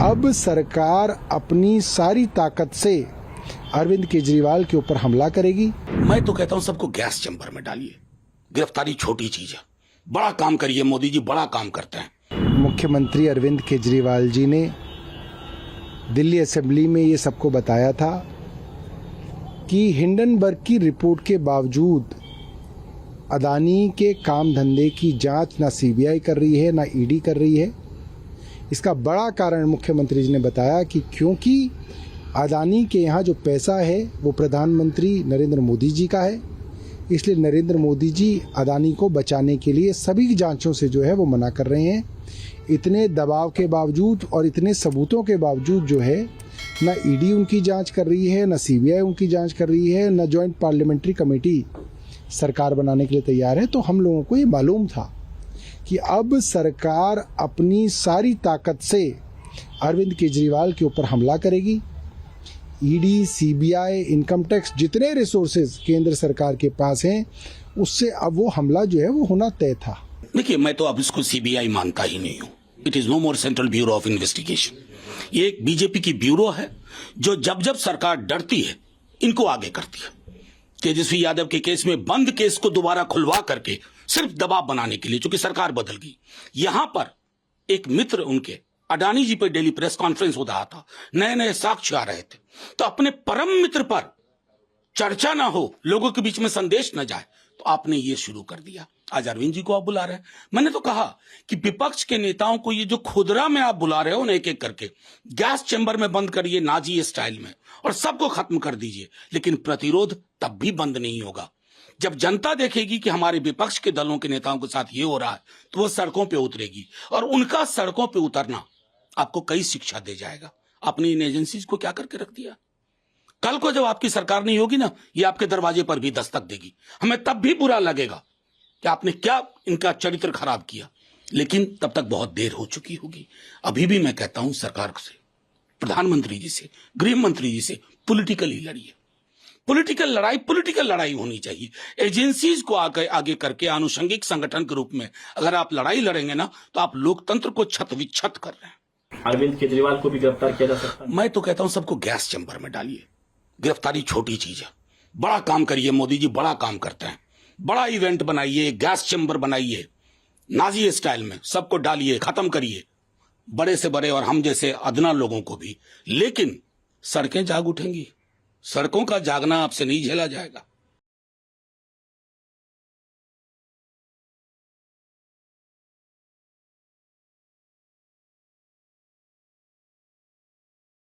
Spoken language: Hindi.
अब सरकार अपनी सारी ताकत से अरविंद केजरीवाल के ऊपर हमला करेगी। मैं तो कहता हूं सबको गैस चैम्बर में डालिए। गिरफ्तारी छोटी चीज है, बड़ा काम करिए। मोदी जी बड़ा काम करते हैं। मुख्यमंत्री अरविंद केजरीवाल जी ने दिल्ली असेंबली में ये सबको बताया था कि हिंडनबर्ग की रिपोर्ट के बावजूद अदानी के काम धंधे की जांच ना सीबीआई कर रही है ना ईडी कर रही है। इसका बड़ा कारण मुख्यमंत्री जी ने बताया कि क्योंकि अदानी के यहाँ जो पैसा है वो प्रधानमंत्री नरेंद्र मोदी जी का है, इसलिए नरेंद्र मोदी जी अदानी को बचाने के लिए सभी जांचों से जो है वो मना कर रहे हैं। इतने दबाव के बावजूद और इतने सबूतों के बावजूद जो है ना ईडी उनकी जांच कर रही है, ना सीबीआई उनकी जांच कर रही है, ना जॉइंट पार्लियामेंट्री कमेटी सरकार बनाने के लिए तैयार है। तो हम लोगों को ये मालूम था कि अब सरकार अपनी सारी ताकत से अरविंद केजरीवाल के ऊपर हमला करेगी। ईडी, सीबीआई, इनकम टैक्स, जितने रिसोर्सेज केंद्र सरकार के पास हैं, उससे अब वो हमला जो है वो होना तय था। देखिए, मैं तो अब इसको सीबीआई मानता ही नहीं हूं। It is no more central bureau of investigation. ये एक बीजेपी की ब्यूरो है जो जब जब सरकार डरती है इनको आगे करती है। तेजस्वी यादव के केस में बंद केस को दोबारा खुलवा करके सिर्फ दबाव बनाने के लिए, क्योंकि सरकार बदल गई। यहां पर एक मित्र उनके अडानी जी पे डेली प्रेस कॉन्फ्रेंस हो रहा था, नए नए साक्ष्य आ रहे थे, तो अपने परम मित्र पर चर्चा ना हो, लोगों के बीच में संदेश न जाए, तो आपने ये शुरू कर दिया। आज अरविंद जी को आप बुला रहे हैं। मैंने तो कहा कि विपक्ष के नेताओं को ये जो खुदरा में आप बुला रहे हो ना, एक एक करके गैस चैम्बर में बंद करिए नाजी स्टाइल में और सबको खत्म कर दीजिए, लेकिन प्रतिरोध तब भी बंद नहीं होगा। जब जनता देखेगी कि हमारे विपक्ष के दलों के नेताओं के साथ ये हो रहा है, तो वो सड़कों पे उतरेगी और उनका सड़कों पे उतरना आपको कई शिक्षा दे जाएगा। आपने इन एजेंसीज को क्या करके रख दिया? कल को जब आपकी सरकार नहीं होगी ना, ये आपके दरवाजे पर भी दस्तक देगी। हमें तब भी बुरा लगेगा कि आपने क्या इनका चरित्र खराब किया, लेकिन तब तक बहुत देर हो चुकी होगी। अभी भी मैं कहता हूं सरकार से, प्रधानमंत्री जी से, गृह मंत्री जी से पॉलिटिकली लड़िए। पॉलिटिकल लड़ाई होनी चाहिए। एजेंसीज को आगे करके आनुषंगिक संगठन के रूप में अगर आप लड़ाई लड़ेंगे ना, तो आप लोकतंत्र को छत विच्छत कर रहे हैं। अरविंद केजरीवाल को भी गिरफ्तार किया जा सकता है। मैं तो कहता हूं सबको गैस चैम्बर में डालिए। गिरफ्तारी छोटी चीज है, बड़ा काम करिए। मोदी जी बड़ा काम करते हैं। बड़ा इवेंट बनाइए, गैस चैम्बर बनाइए, नाजी स्टाइल में सबको डालिए, खत्म करिए, बड़े से बड़े और हम जैसे अदना लोगों को भी। लेकिन सड़कें जाग उठेंगी। सड़कों का जागना आपसे नहीं झेला जाएगा।